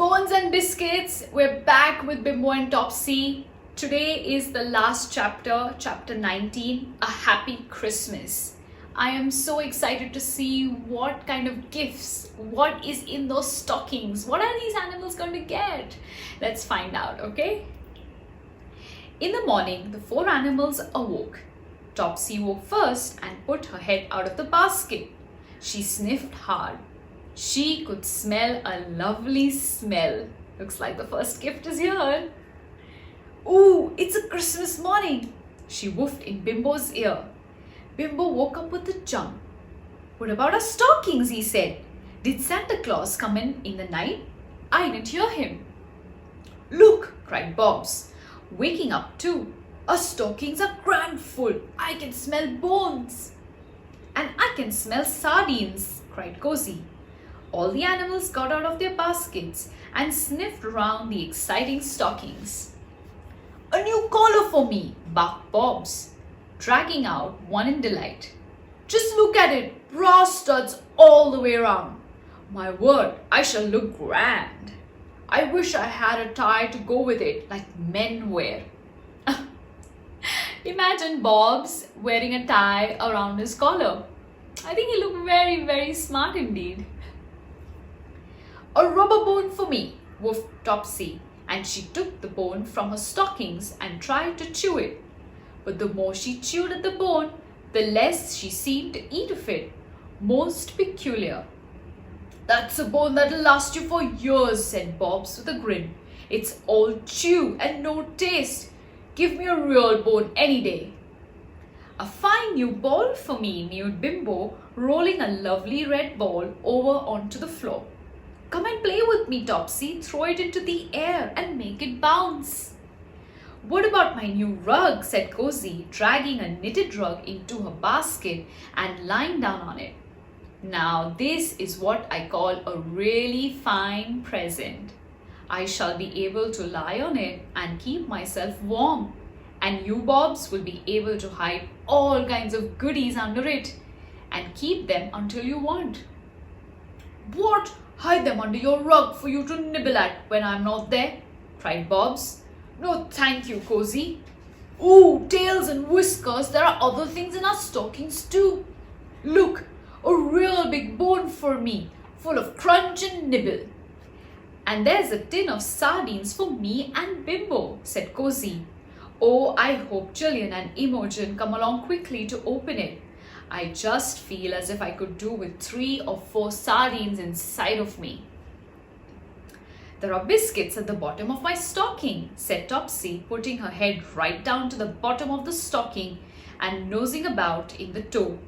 Bones and biscuits, we're back with Bimbo and Topsy. Today is the last chapter, chapter 19, A Happy Christmas. I am so excited to see what kind of gifts, what is in those stockings, what are these animals going to get? Let's find out, okay? In the morning, the four animals awoke. Topsy woke first and put her head out of the basket. She sniffed hard. She could smell a lovely smell. Looks like the first gift is here. Ooh, it's a Christmas morning. She woofed in Bimbo's ear. Bimbo woke up with a jump. What about our stockings, he said. Did Santa Claus come in the night? I didn't hear him. Look, cried Bobs, waking up too. Our stockings are grand full. I can smell bones. And I can smell sardines, cried Cozy. All the animals got out of their baskets and sniffed around the exciting stockings. A new collar for me, barked Bobs, dragging out one in delight. Just look at it, brass studs all the way around. My word, I shall look grand. I wish I had a tie to go with it like men wear. Imagine Bobs wearing a tie around his collar. I think he looked very, very smart indeed. A rubber bone for me, woofed Topsy, and she took the bone from her stockings and tried to chew it. But the more she chewed at the bone, the less she seemed to eat of it. Most peculiar. That's a bone that'll last you for years, said Bobs with a grin. It's all chew and no taste. Give me a real bone any day. A fine new ball for me, mewed Bimbo, rolling a lovely red ball over onto the floor. Come and play with me, Topsy. Throw it into the air and make it bounce. What about my new rug, said Cozy, dragging a knitted rug into her basket and lying down on it. Now this is what I call a really fine present. I shall be able to lie on it and keep myself warm. And you, Bobs, will be able to hide all kinds of goodies under it and keep them until you want. What? Hide them under your rug for you to nibble at when I'm not there, cried Bobs. No, thank you, Cozy. Ooh, tails and whiskers, there are other things in our stockings too. Look, a real big bone for me, full of crunch and nibble. And there's a tin of sardines for me and Bimbo, said Cozy. Oh, I hope Jillian and Imogen come along quickly to open it. I just feel as if I could do with 3 or 4 sardines inside of me. There are biscuits at the bottom of my stocking, said Topsy, putting her head right down to the bottom of the stocking and nosing about in the toe.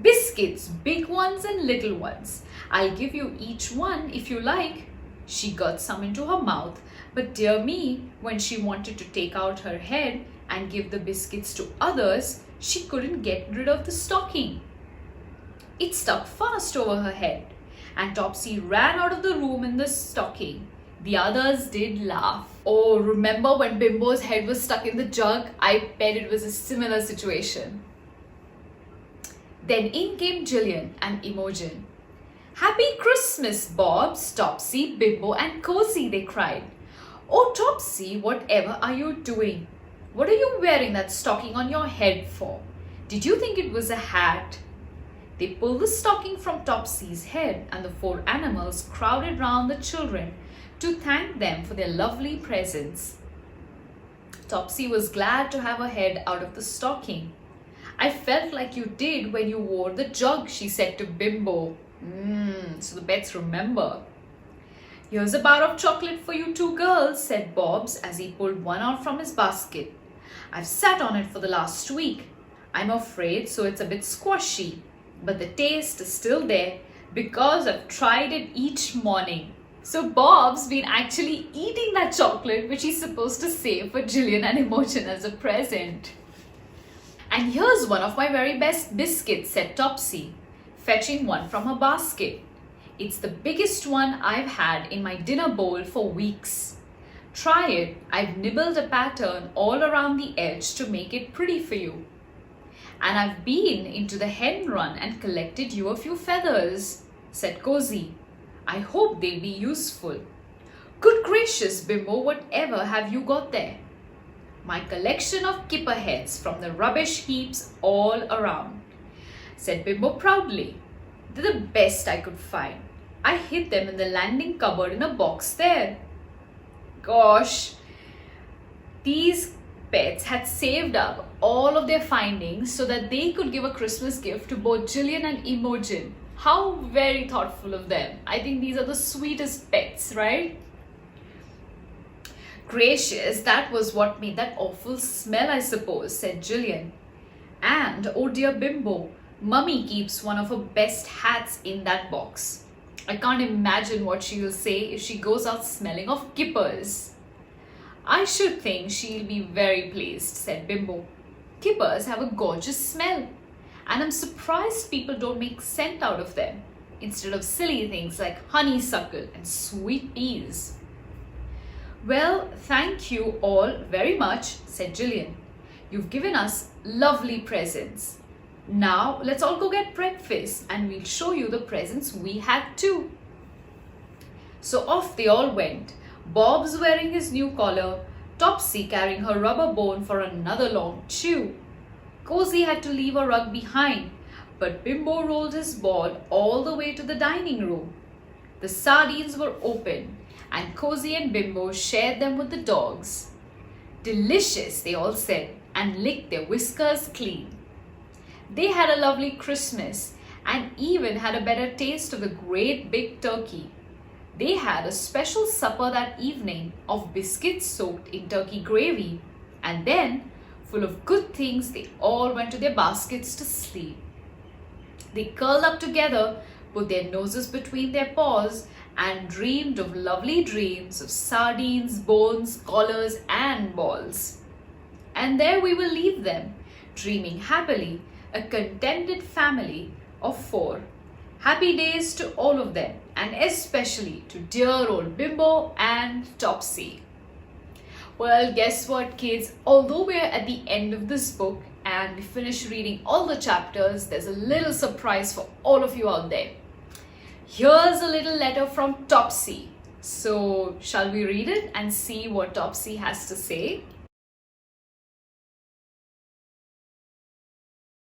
Biscuits, big ones and little ones. I'll give you each one if you like. She got some into her mouth, but dear me, when she wanted to take out her head and give the biscuits to others, she couldn't get rid of the stocking. It stuck fast over her head, and Topsy ran out of the room in the stocking. The others did laugh. Oh, remember when Bimbo's head was stuck in the jug? I bet it was a similar situation. Then in came Jillian and Imogen. Happy Christmas, Bobs, Topsy, Bimbo and Cozy, they cried. Oh, Topsy, whatever are you doing? What are you wearing that stocking on your head for? Did you think it was a hat? They pulled the stocking from Topsy's head and the 4 animals crowded round the children to thank them for their lovely presents. Topsy was glad to have her head out of the stocking. I felt like you did when you wore the jug, she said to Bimbo. So the pets remember. Here's a bar of chocolate for you 2 girls, said Bobs as he pulled one out from his basket. I've sat on it for the last week. I'm afraid so it's a bit squashy, but the taste is still there because I've tried it each morning. So Bob's been actually eating that chocolate which he's supposed to save for Jillian and Imogen as a present. And here's one of my very best biscuits, said Topsy, fetching one from her basket. It's the biggest one I've had in my dinner bowl for weeks. Try it. I've nibbled a pattern all around the edge to make it pretty for you. And I've been into the hen run and collected you a few feathers, said Cozy. I hope they'll be useful. Good gracious, Bimbo, whatever have you got there? My collection of kipper heads from the rubbish heaps all around, said Bimbo proudly. They're the best I could find. I hid them in the landing cupboard in a box there. Gosh, these pets had saved up all of their findings so that they could give a Christmas gift to both Jillian and Imogen. How very thoughtful of them. I think these are the sweetest pets, right? Gracious, that was what made that awful smell, I suppose, said Jillian. And, oh dear Bimbo, Mummy keeps one of her best hats in that box. I can't imagine what she will say if she goes out smelling of kippers. I should think she'll be very pleased, said Bimbo. Kippers have a gorgeous smell, and I'm surprised people don't make scent out of them, instead of silly things like honeysuckle and sweet peas. Well, thank you all very much, said Jillian. You've given us lovely presents. Now let's all go get breakfast and we'll show you the presents we had too. So off they all went, Bob's wearing his new collar, Topsy carrying her rubber bone for another long chew. Cozy had to leave a rug behind, but Bimbo rolled his ball all the way to the dining room. The sardines were open, and Cozy and Bimbo shared them with the dogs. Delicious, they all said, and licked their whiskers clean. They had a lovely Christmas and even had a better taste of the great big turkey. They had a special supper that evening of biscuits soaked in turkey gravy, and then, full of good things, they all went to their baskets to sleep. They curled up together, put their noses between their paws, and dreamed of lovely dreams of sardines, bones, collars, and balls. And there we will leave them, dreaming happily, a contented family of 4. Happy days to all of them, and especially to dear old Bimbo and Topsy. Well, guess what, kids? Although we're at the end of this book and we finished reading all the chapters, there's a little surprise for all of you out there. Here's a little letter from Topsy. So, shall we read it and see what Topsy has to say?